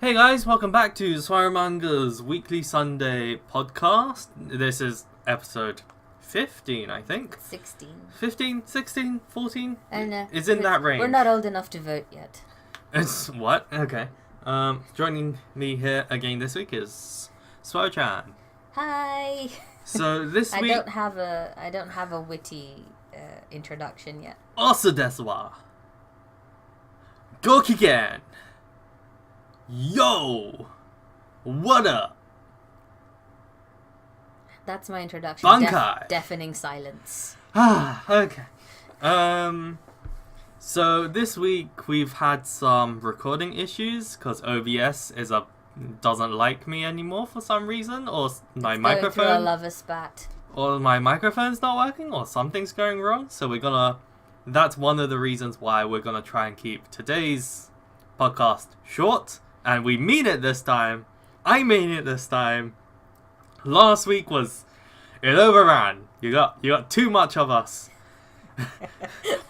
Hey guys, welcome back to SWRUManga's weekly Sunday podcast. This is episode 15, I think. 16. 15, 16, 14? I don't know. It's in that range. We're not old enough to vote yet. It's what? Okay. Joining me here again this week is SWRU-chan. Hi. So this week... I don't have a witty introduction yet. Also desu wa. Gokigen. Yo! What up? That's my introduction. Bankai! Deafening silence. Okay. So this week we've had some recording issues because OBS doesn't like me anymore for some reason, or my microphone. Going through a lover spat. Or my microphone's not working, or something's going wrong. So that's one of the reasons why we're gonna try and keep today's podcast short. And we mean it this time. I mean it this time. Last week it overran. You got too much of us.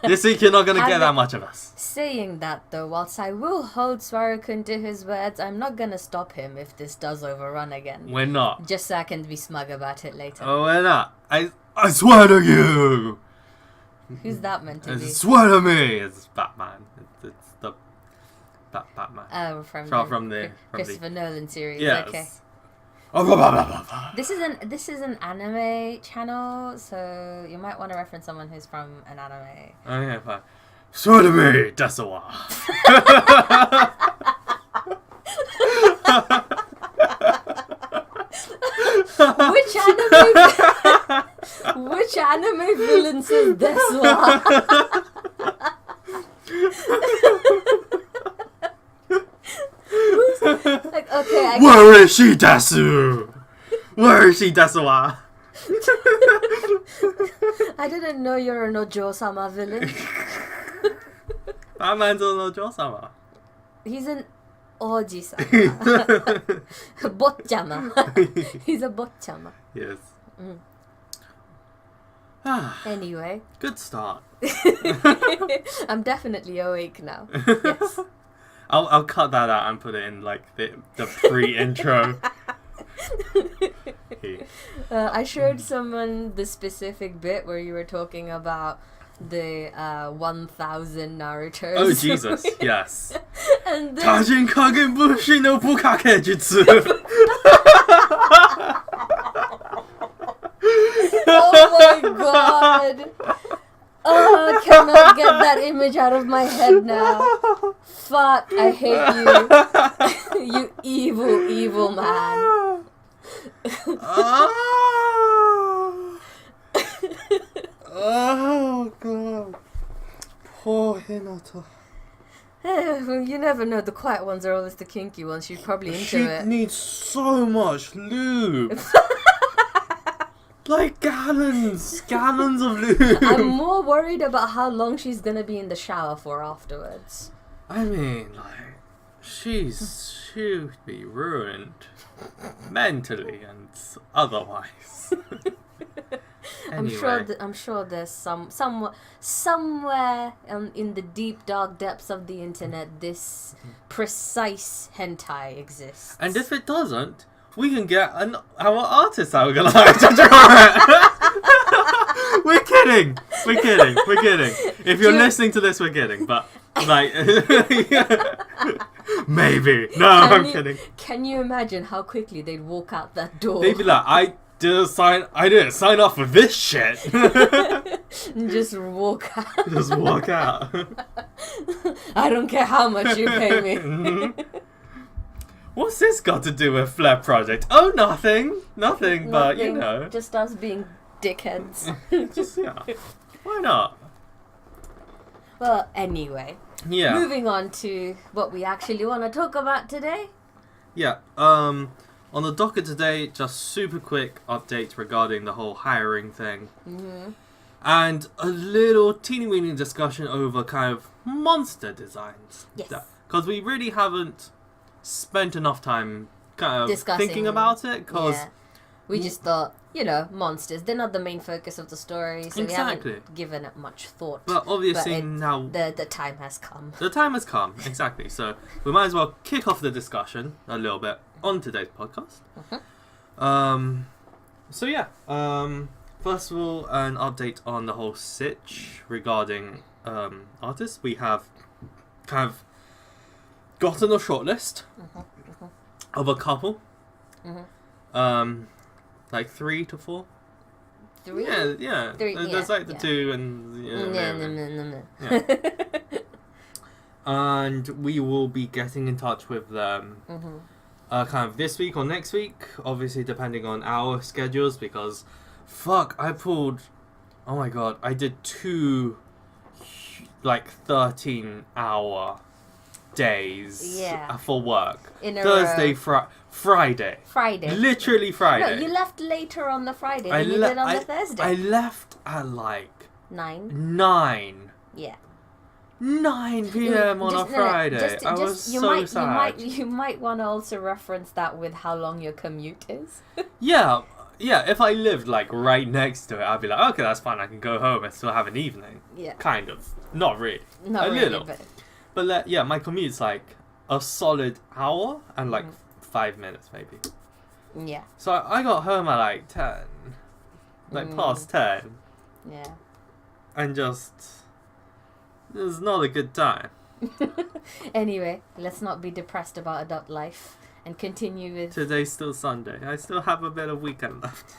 This week you're not gonna get that much of us. Saying that though, whilst I will hold SWRU-kun to his words, I'm not gonna stop him if this does overrun again. We're not. Just so I can be smug about it later. Oh, we're not. I swear to you. Who's that meant to be? Swear to me. It's Batman. It's the Batman. Oh, from the Christopher Nolan series. Yes. Okay. This is an anime channel, so you might want to reference someone who's from an anime. Okay, fine. Swear to me, desu wa. Which anime villain says desu wa? Like, okay, Where is she, Desu? Where is she, desu wa? I didn't know you're an Ojo-sama villain. Batman's an Ojo-sama. He's an Oji-sama. Botchama. He's a botchama. Yes. Anyway. Good start. I'm definitely awake now. Yes. I'll cut that out and put it in like the pre-intro. I showed someone the specific bit where you were talking about the 1,000 Narutos. Oh Jesus, yes. And then... Tajin Kagen Bushi no Bukake Jutsu. Oh my god! Oh, I cannot get that image out of my head now. Fuck, I hate you. You evil, evil man. Oh god. Poor Hinata. You never know, the quiet ones are always the kinky ones. She's probably into it. She needs so much lube. Like gallons of lube. I'm more worried about how long she's gonna be in the shower for afterwards. I mean, like, she'd be ruined mentally and otherwise. Anyway. I'm sure there's somewhere in the deep dark depths of the internet this precise hentai exists. And if it doesn't, we can get our artist that we're gonna hire to draw it. We're kidding. If you're listening to this, we're kidding. But like, maybe. No, I'm kidding. Can you imagine how quickly they'd walk out that door? They'd be like, I didn't sign off for this shit. And just walk out. Just walk out. I don't care how much you pay me. Mm-hmm. What's this got to do with Flare Project? Oh, nothing, but you know. Just us being dickheads. Just, yeah. Why not? Well, anyway. Yeah. Moving on to what we actually want to talk about today. Yeah. On the docket today, just super quick updates regarding the whole hiring thing. Mm-hmm. And a little teeny weeny discussion over kind of monster designs. Yes. Because we really haven't spent enough time kind of discussing, thinking about it. Cause we just thought, you know, monsters. They're not the main focus of the story, so Exactly. we haven't given it much thought. But obviously now the time has come. the time has come, exactly. So we might as well kick off the discussion a little bit on today's podcast. So yeah, first of all, an update on the whole sitch regarding artists. We have kind of gotten a shortlist of a couple. Like 3 to 4. 3? Yeah. 3, There's like the 2 and yeah. And we will be getting in touch with them kind of this week or next week, obviously depending on our schedules, because I did 2 like 13-hour days for work. In a Thursday, Friday. Literally Friday. No, you left later on the Friday than you did on the Thursday. I left at like 9. Yeah. 9 p.m. on a Friday. I was so sad. You might want to also reference that with how long your commute is. Yeah. If I lived like right next to it, I'd be like, okay, that's fine. I can go home and still have an evening. Yeah. Kind of. Not really. Not a really, little. But yeah, my commute's like a solid hour and like 5 minutes maybe. Yeah. So I got home at like 10, like past 10. Yeah. And just, it was not a good time. Anyway, let's not be depressed about adult life and continue with... Today's still Sunday. I still have a bit of weekend left.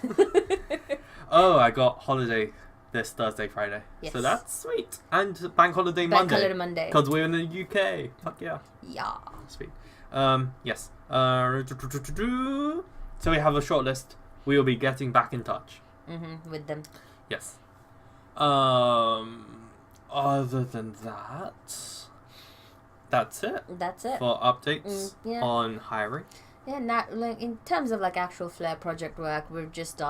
Oh, I got holiday this Thursday, Friday. Yes. So that's sweet. And bank holiday Monday. Because we're in the UK. Fuck yeah. Yeah. Sweet. Yes. So we have a shortlist. We will be getting back in touch. With them. Yes. Other than that, that's it. That's it. For updates on hiring. Yeah, like in terms of like actual Flare project work, we're just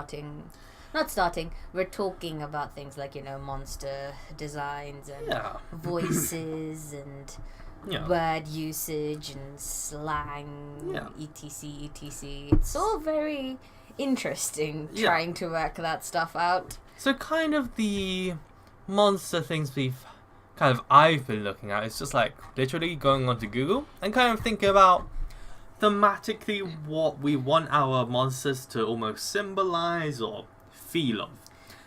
we're talking about things like, you know, monster designs and voices and word usage and slang, etc. It's all very interesting trying to work that stuff out. So kind of the monster things I've been looking at, it's just like literally going onto Google and kind of thinking about thematically what we want our monsters to almost symbolize or feel of.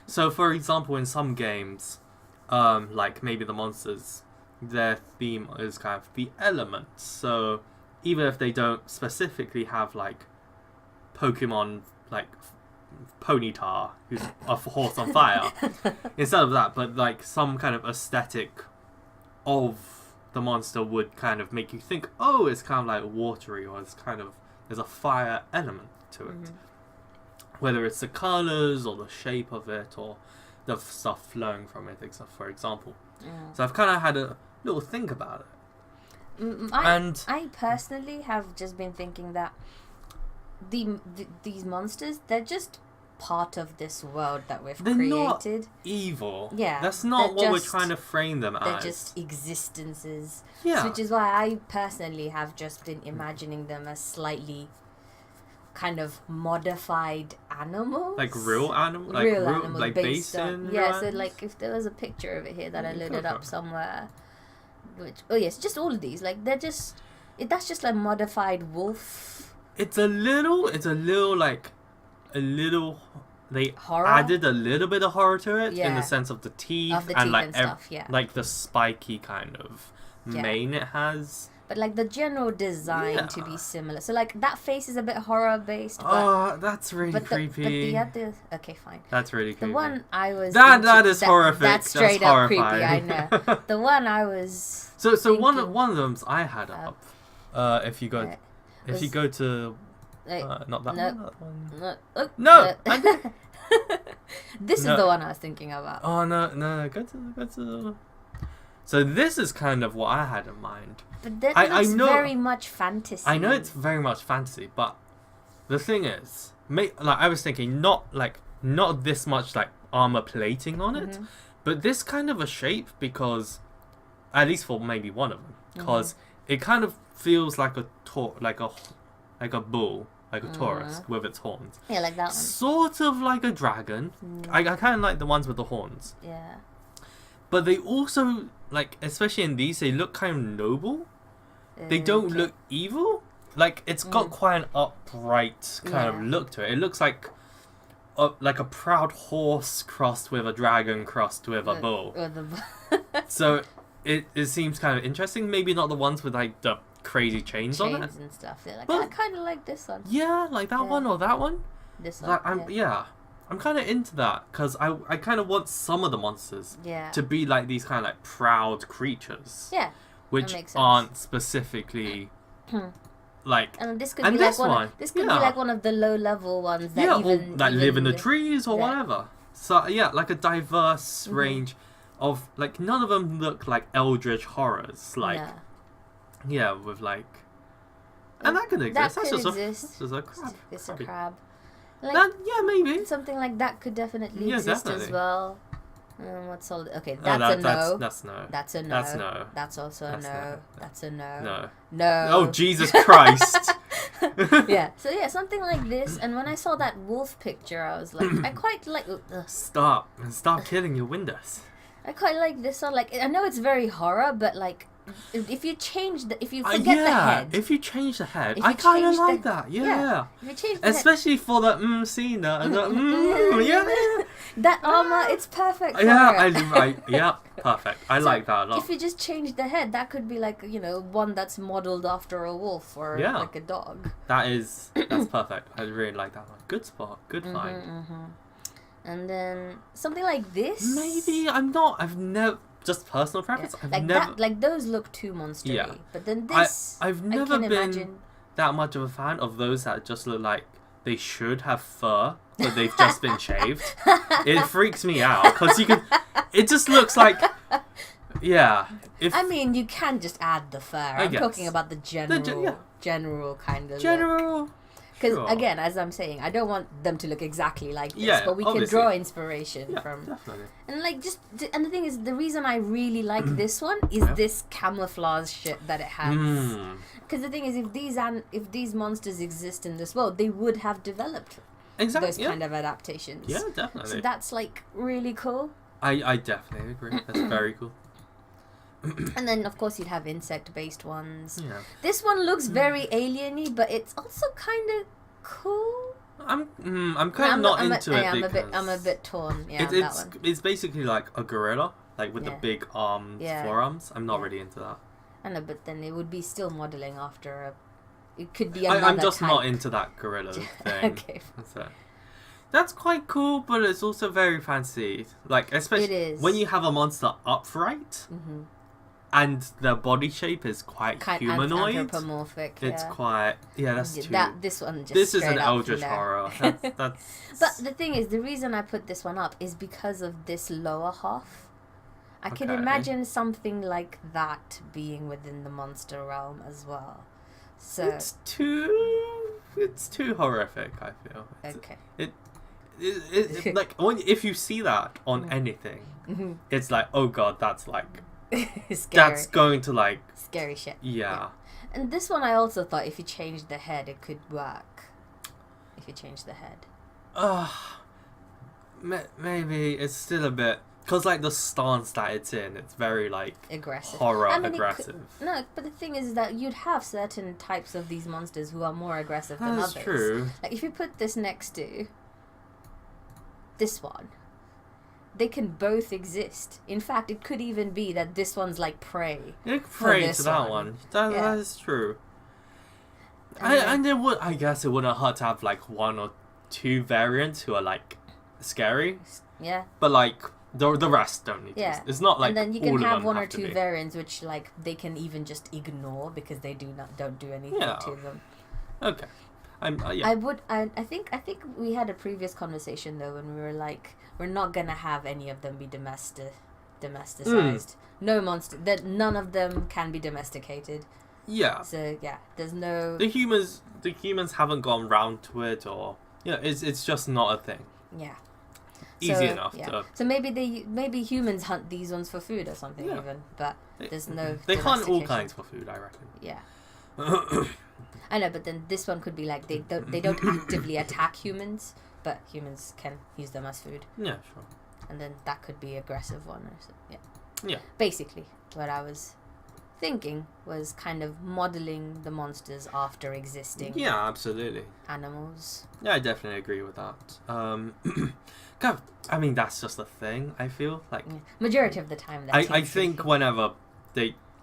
So for example, in some games, like maybe the monsters, their theme is kind of the elements. So even if they don't specifically have like Pokemon like Ponyta, who's a horse on fire, instead of that, but like some kind of aesthetic of the monster would kind of make you think, oh, it's kind of like watery, or there's a fire element to it. Whether it's the colours or the shape of it or the stuff flowing from it, for example. So I've kind of had a little think about it. I personally have just been thinking that these monsters, they're just part of this world that we've created. Not evil. Yeah. That's not what we're trying to frame them as. They're just existences. Yeah. Which is why I personally have just been imagining them as slightly kind of modified animals. Like real animals? Real animals like based on... in Yeah, real so like if there was a picture of it here that I loaded up somewhere, which... Oh yes, just all of these. Like they're just... That's just like modified wolf. It's a little they horror? added a little bit of horror to it in the Yeah. sense of the teeth, Of the and teeth like and stuff, yeah. like the spiky kind of mane it has. But like the general design to be similar. So like that face is a bit horror based. Oh, that's really creepy. But the other... Okay, fine. That's really creepy. The one I was... That is horrific. That's straight up creepy, horrifying. I know. The one I was... So thinking, one of them I had up. If you go... If you go to... not that one. No! This is the one I was thinking about. Oh, no. Go to... So this is kind of what I had in mind. But that looks very much fantasy. I know it's very much fantasy, but the thing is... like I was thinking, not this much like armor plating on it, but this kind of a shape, because... At least for maybe one of them. Because it kind of feels like a bull, like a Taurus with its horns. Yeah, like that one. Sort of like a dragon. I kind of like the ones with the horns. Yeah. But they also, like, especially in these, they look kind of noble. They don't look evil. Like, it's got quite an upright kind of look to it. It looks like a proud horse crossed with a dragon crossed with a bull. So it seems kind of interesting. Maybe not the ones with, like, the crazy chains on it. And stuff. Yeah, like, But, I kind of like this one. Yeah, like that one or that one. This one. Like, I'm kind of into that because I kind of want some of the monsters to be like these kind of like proud creatures. Yeah. Which aren't specifically like. And this could be like be like one of the low level ones that that live in the trees or whatever. So yeah, like a diverse range of like none of them look like eldritch horrors. Like with like. And that could exist. That's just a crab. It's a crab. Like, that, maybe. Something like that could definitely exist as well. What's all? Okay, that's a no. That's no. That's a no. That's no. That's also a no. That's a no. No. No. Oh, Jesus Christ. Yeah. So yeah, something like this. And when I saw that wolf picture, I was like, I quite like. Stop killing your windows. I quite like this one. Like, I know it's very horror, but like. If you forget the head. If you change the head, I kind of like that. Yeah. If you change the especially for the scene, that armor, it's perfect. Perfect. I like that a lot. If you just change the head, that could be like one that's modeled after a wolf or like a dog. That's perfect. I really like that one. Good spot. Good find. And then something like this. Maybe I've never. Just personal preference. Like those look too monstery. Yeah. But then this, I've never been that much of a fan of those that just look like they should have fur, but they've just been shaved. It freaks me out because it just looks like, I mean, you can just add the fur. I'm talking about the general kind of look. Because, again, as I'm saying, I don't want them to look exactly like this, but we can draw inspiration from... Definitely. And, and the thing is, the reason I really like this one is this camouflage shit that it has. Because the thing is, if these monsters exist in this world, they would have developed those kind of adaptations. Yeah, definitely. So that's, like, really cool. I definitely agree. That's very cool. And then, of course, you'd have insect-based ones. Yeah. This one looks very alien-y, but it's also kind of cool. I'm kind of not into it because... I'm a bit torn, that one. It's basically like a gorilla, like with the big forearms. I'm not really into that. I know, but then it would be still modelling after it could be another I'm just type. not into that gorilla thing. Okay. That's quite cool, but it's also very fancy. Like, especially when you have a monster upright... And the body shape is quite humanoid. Anthropomorphic. It's quite that's true. This one just this is an eldritch horror. That's... But the thing is, the reason I put this one up is because of this lower half. I can imagine something like that being within the monster realm as well. So it's too horrific. I feel. It like if you see that on anything, it's like, oh god, that's like. That's going to like scary shit. Yeah. And this one I also thought if you changed the head it could work. If you change the head. Maybe it's still a bit because like the stance that it's in, it's very like aggressive. Horror aggressive. No, but the thing is that you'd have certain types of these monsters who are more aggressive than others. That's true. Like if you put this next to this one, they can both exist. In fact, it could even be that this one's like prey. It could prey to that one. That is true. And I guess it wouldn't hurt to have like one or two variants who are like scary. Yeah. But like the rest don't need to. It's not like and then you can all have of them one or have to two be. variants which like they can even just ignore because they don't do anything to them. Okay. I think we had a previous conversation though when we were like, we're not gonna have any of them be domesticized. No monster. That none of them can be domesticated. Yeah. So there's no. The humans haven't gone round to it, or it's just not a thing. Yeah. Easy enough. So maybe humans hunt these ones for food or something even, but there's no. They hunt all kinds for food, I reckon. Yeah. I know, but then this one could be like they don't actively attack humans, but humans can use them as food. Yeah, sure. And then that could be aggressive one or something. Yeah. Yeah. Basically, what I was thinking was kind of modeling the monsters after existing absolutely animals. Yeah, I definitely agree with that. God, I mean, that's just a thing, I feel like. Majority of the time, I think whenever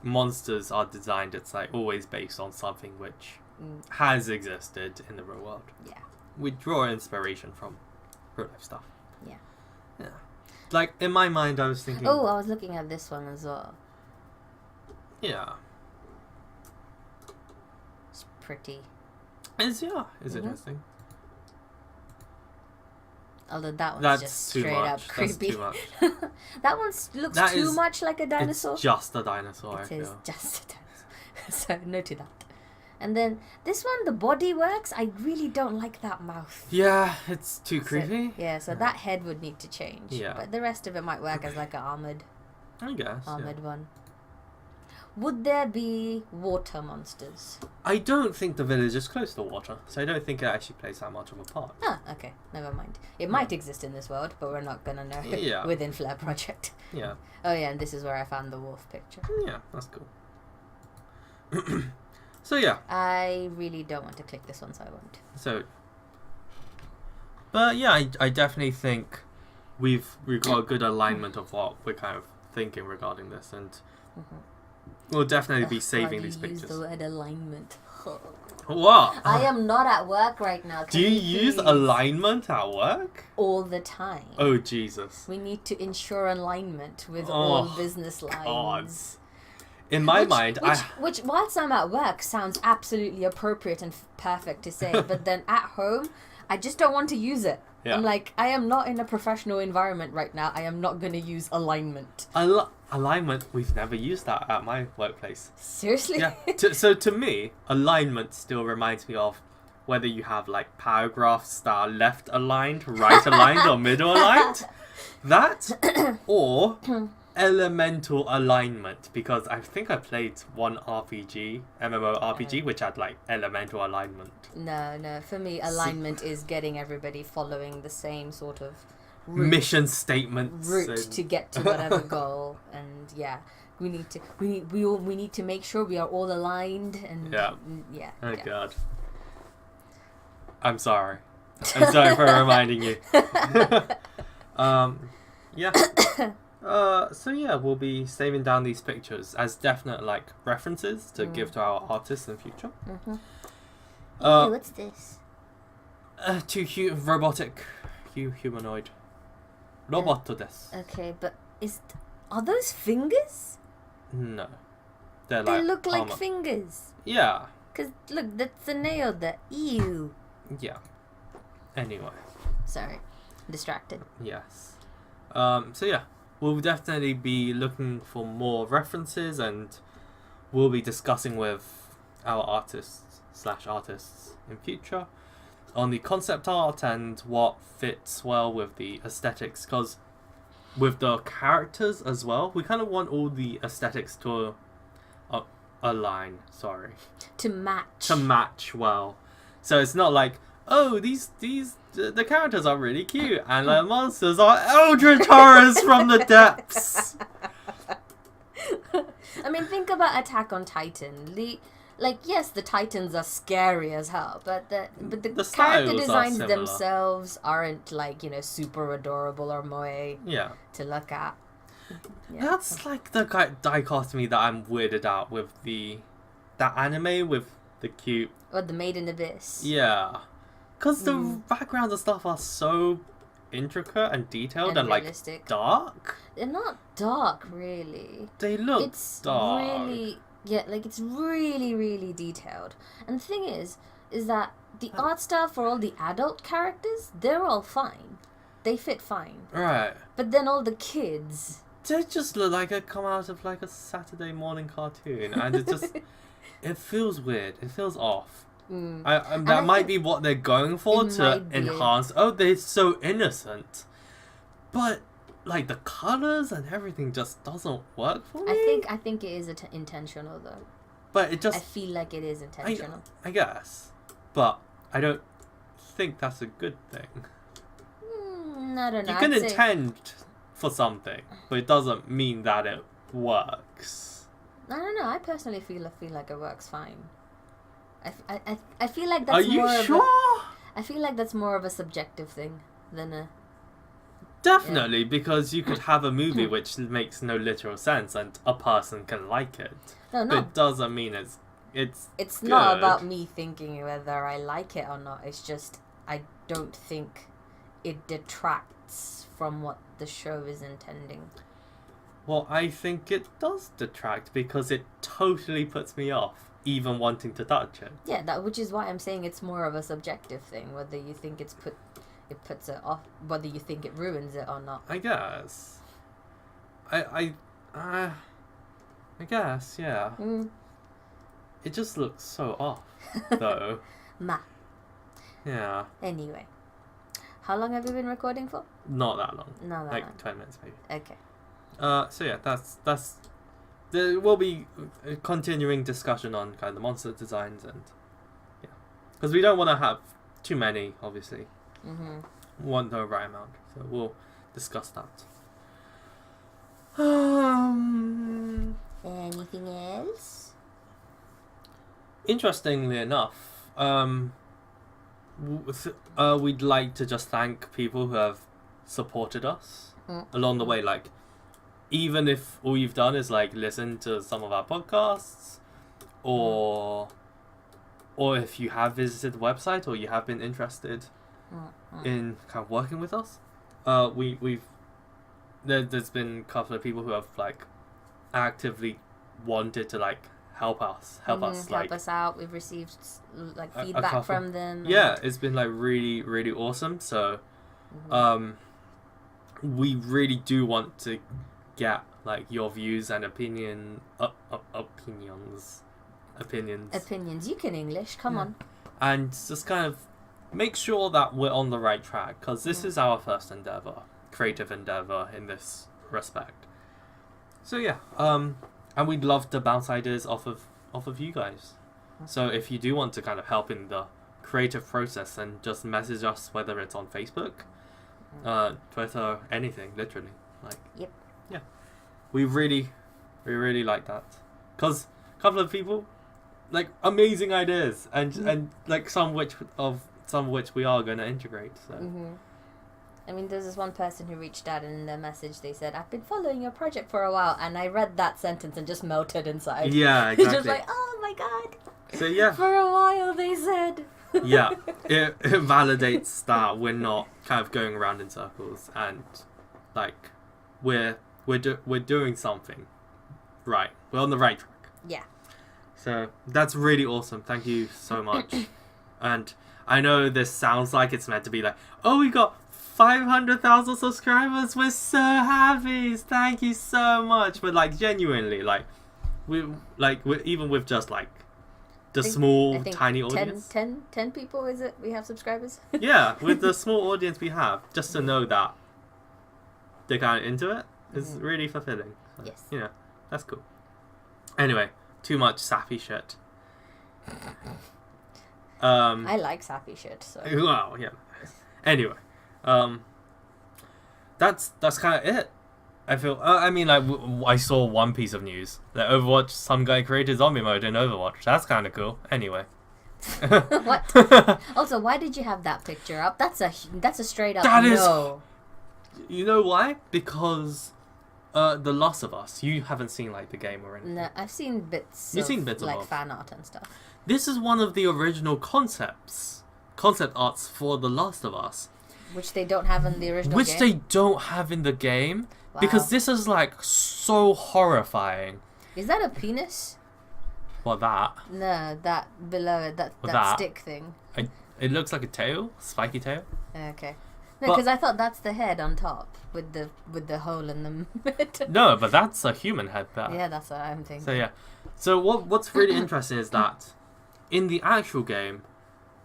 monsters are designed, it's like always based on something which has existed in the real world. Yeah. We draw inspiration from real life stuff. Yeah. Yeah. Like, in my mind, I was thinking... Oh, I was looking at this one as well. Yeah. It's pretty. It's interesting. Although that one's That's just too straight much. up creepy. That's too much. That one looks too much like a dinosaur. It's just a dinosaur, I It is feel. just a dinosaur. So, no to that. And then this one, the body works. I really don't like that mouth. Yeah, it's too creepy. So that head would need to change. Yeah. But the rest of it might work as like an armored one. Would there be water monsters? I don't think the village is close to water, so I don't think it actually plays that much of a part. Ah, okay. Never mind. It might exist in this world, but we're not gonna know within Flare Project. Yeah. Oh yeah, and this is where I found the wolf picture. Yeah, that's cool. So yeah. I really don't want to click this one, so I won't. But yeah, I definitely think we've got a good alignment of what we're kind of thinking regarding this, and we'll definitely be saving these pictures. Use the word alignment. What? I am not at work right now. Do you use alignment at work? All the time. Oh, Jesus. We need to ensure alignment with all business lines. God. In my mind, which, whilst I'm at work, sounds absolutely appropriate and perfect to say, but then at home, I just don't want to use it. Yeah. I'm like, I am not in a professional environment right now. I am not going to use alignment. Alignment, we've never used that at my workplace. Seriously? Yeah. So to me, alignment still reminds me of whether you have like paragraphs that are left aligned, right aligned, or middle aligned. That, or elemental alignment, because I think I played one MMORPG, which had like elemental alignment. No, for me alignment is getting everybody following the same sort of mission statements to get to whatever goal, and we need to make sure we are all aligned, and God, I'm sorry for reminding you. So we'll be saving down these pictures as definite like references to give to our artists in future. Hey, what's this? Robotic humanoid. Robot desu. Okay, but are those fingers? No. They look like fingers. Yeah. Cause look, that's a nail there. Ew. Yeah. Anyway. Sorry. Distracted. Yes. We'll definitely be looking for more references, and we'll be discussing with our artists in future on the concept art and what fits well with the aesthetics, because with the characters as well, we kind of want all the aesthetics to align. To match well. So it's not like, oh, the characters are really cute, and the monsters are eldritch horrors from the depths. I mean, think about Attack on Titan. Yes, the Titans are scary as hell, but the character designs themselves aren't super adorable or moe to look at. Yeah. That's like the dichotomy that I'm weirded out with that anime with the cute. Or the Maiden Abyss. Yeah. Because the backgrounds and stuff are so intricate and detailed and realistic. Dark. They're not dark, really. They look dark. Really, it's really, really detailed. And the thing is that the art style for all the adult characters, they're all fine. They fit fine. Right. But then all the kids, they just look like they come out of like a Saturday morning cartoon, and it just it feels weird. It feels off. That might be what they're going for to enhance. Oh, they're so innocent, but like the colors and everything just doesn't work for me. I think it is intentional though. But it just... I feel like it is intentional. I guess. But I don't think that's a good thing. I don't know. You can intend for something, but it doesn't mean that it works. I don't know. I personally feel like it works fine. I feel like that's Are you more sure? I feel like that's more of a subjective thing than a... Definitely, because you could have a movie which makes no literal sense and a person can like it. No, But it doesn't mean it's good. not about me thinking whether I like it or not. It's just I don't think it detracts from what the show is intending. Well, I think it does detract because it totally puts me off even wanting to touch it. Yeah, which is why I'm saying it's more of a subjective thing, whether you think it puts it off, whether you think it ruins it or not. I guess. I guess, yeah. It just looks so off, though. Yeah. Anyway, how long have you been recording for? Not that long. Not that long. 20 minutes maybe. Okay. So yeah, that's there will be a continuing discussion on kind of the monster designs and yeah, because we don't want to have too many, obviously. We want the right amount, so we'll discuss that. Anything else? Interestingly enough, we'd like to just thank people who have supported us along the way. Like, even if all you've done is like listen to some of our podcasts, or if you have visited the website or you have been interested in kind of working with us, there's been a couple of people who have like actively wanted to like help us help us out. We've received like feedback from them. Yeah, it's been like really, really awesome. So we really do want to get like your views and opinions. You can English, come on. And just kind of make sure that we're on the right track, because this is our first creative endeavor in this respect. So yeah, and we'd love to bounce ideas off of you guys. So if you do want to kind of help in the creative process, then just message us, whether it's on Facebook, Twitter, anything, literally. Like, yep. Yeah, we really like that, because a couple of people like amazing ideas, and like some which we are going to integrate. So. I mean, there's this one person who reached out, and in their message they said, "I've been following your project for a while," and I read that sentence and just melted inside. Yeah, exactly. It's just like, oh my god. So yeah. For a while, they said. Yeah, it validates that we're not kind of going around in circles, and like we're doing something right. We're on the right track. Yeah. So that's really awesome. Thank you so much. And I know this sounds like it's meant to be like, oh, we got 500,000 subscribers. We're so happy. Thank you so much. But like genuinely, like we're even with just like the small tiny audience. 10 people is it? We have subscribers. Yeah, with the small audience we have, just to know that they're kind of into it is really fulfilling. So, yes. You know, that's cool. Anyway, too much sappy shit. I like sappy shit. So. Well, yeah. Anyway, that's kind of it. I feel. I mean, like I saw one piece of news that Overwatch, some guy created zombie mode in Overwatch. That's kind of cool. Anyway. What? Also, why did you have that picture up? That's a straight up no. You know why? Because The Last of Us. You haven't seen like the game or anything. No, I've seen bits. You've seen bits of like fan art and stuff. This is one of the original concept arts for The Last of Us, which they don't have in the original game. Which they don't have in the game. Wow. Because this is like so horrifying. Is that a penis? What, that? No, that below it, that stick thing. It looks like a tail, spiky tail. Okay. No, because I thought that's the head on top with the hole in the middle. No, but that's a human head there. Yeah, that's what I'm thinking. So yeah. So what's really interesting is that in the actual game,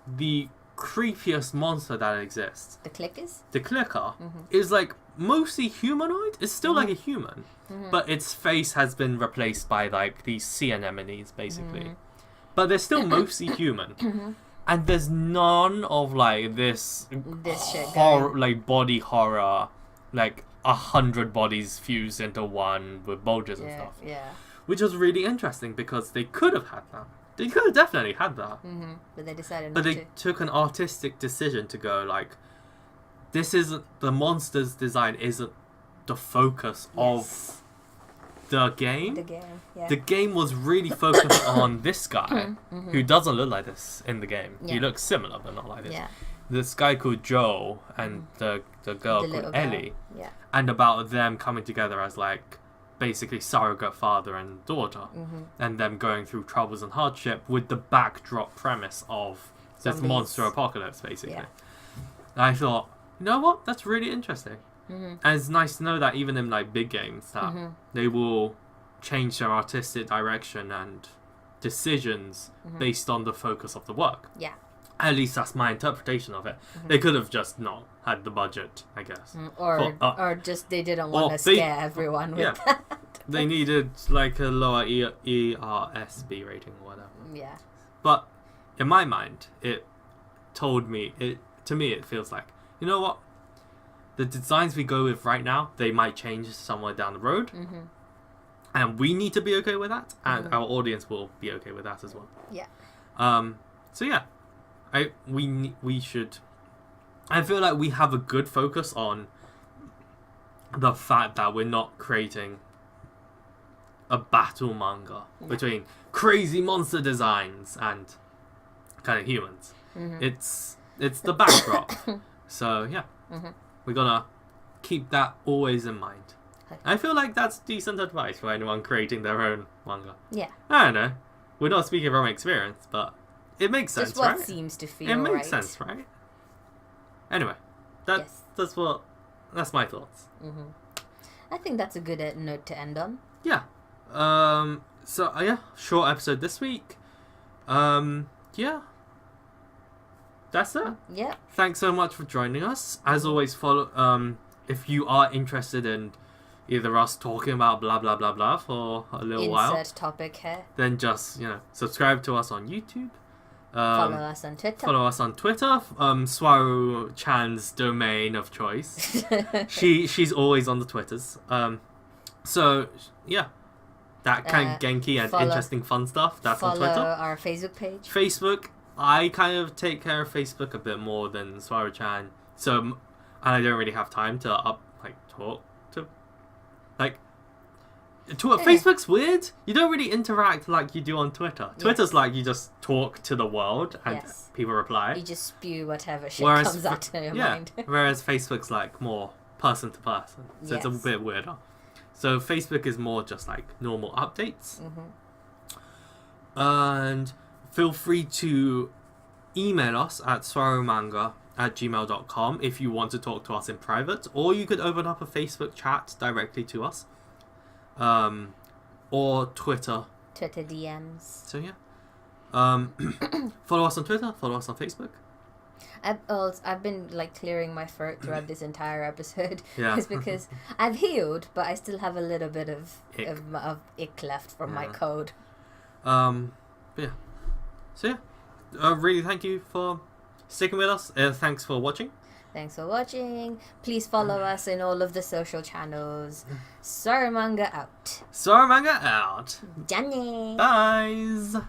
the creepiest monster that exists, the clicker, is like mostly humanoid. It's still like a human, but its face has been replaced by like these sea anemones, basically. But they're still mostly human. And there's none of like this shit like body horror, like 100 bodies fused into one with bulges and stuff. Yeah. Which was really interesting because they could have had that. They could have definitely had that. But they decided But not they to. took an artistic decision to go like, this isn't the monster's design isn't the focus of the game. The game, yeah. The game was really focused on this guy who doesn't look like this in the game. Yeah. He looks similar but not like this. Yeah. This guy called Joe and the girl The called little girl. Ellie. Yeah. And about them coming together as like basically surrogate father and daughter, and them going through troubles and hardship with the backdrop premise of this Zombies. monster apocalypse, basically. Yeah. And I thought, you know what? That's really interesting. And it's nice to know that even in like big games, that they will change their artistic direction and decisions based on the focus of the work. Yeah. At least that's my interpretation of it. They could have just not had the budget, I guess. Or just they didn't want to scare everyone with that. They needed like a lower ERSB rating or whatever. Yeah. But in my mind, it told me, to me it feels like, you know what? The designs we go with right now, they might change somewhere down the road. And we need to be okay with that. And our audience will be okay with that as well. Yeah. So yeah. We should. I feel like we have a good focus on the fact that we're not creating a battle manga between crazy monster designs and kind of humans. It's the backdrop. So yeah, we're gonna keep that always in mind. I feel like that's decent advice for anyone creating their own manga. Yeah. I don't know. We're not speaking from experience, but it makes sense, Just what right? seems to feel It makes right. sense, right? Anyway, that's my thoughts. I think that's a good note to end on. Yeah. So yeah, short episode this week. Yeah. That's it. Yeah. Thanks so much for joining us. As always, follow. If you are interested in either us talking about blah blah blah blah for a little while, Insert topic here. then just subscribe to us on YouTube. Follow us on Twitter. Follow us on Twitter. SWRU-chan's domain of choice. She's always on the Twitters. So yeah, that kind of Genki and interesting fun stuff. That's on Twitter. Follow our Facebook page. Facebook. I kind of take care of Facebook a bit more than SWRU-chan. So, and I don't really have time to talk to Facebook's weird. You don't really interact like you do on Twitter. Twitter's like you just talk to the world and people reply. You just spew whatever shit comes out of your mind. Whereas Facebook's like more person to person. So it's a bit weirder. So Facebook is more just like normal updates. And feel free to email us at SWRUManga@gmail.com if you want to talk to us in private, or you could open up a Facebook chat directly to us. Or Twitter DMs. So yeah, follow us on Twitter, follow us on Facebook. I've been clearing my throat throughout this entire episode. Yeah. It's because I've healed, but I still have a little bit of ick left from my cold. But yeah, so yeah, really thank you for sticking with us. Thanks for watching. Thanks for watching. Please follow us in all of the social channels. SWRUManga out. SWRUManga out. Johnny. Bye.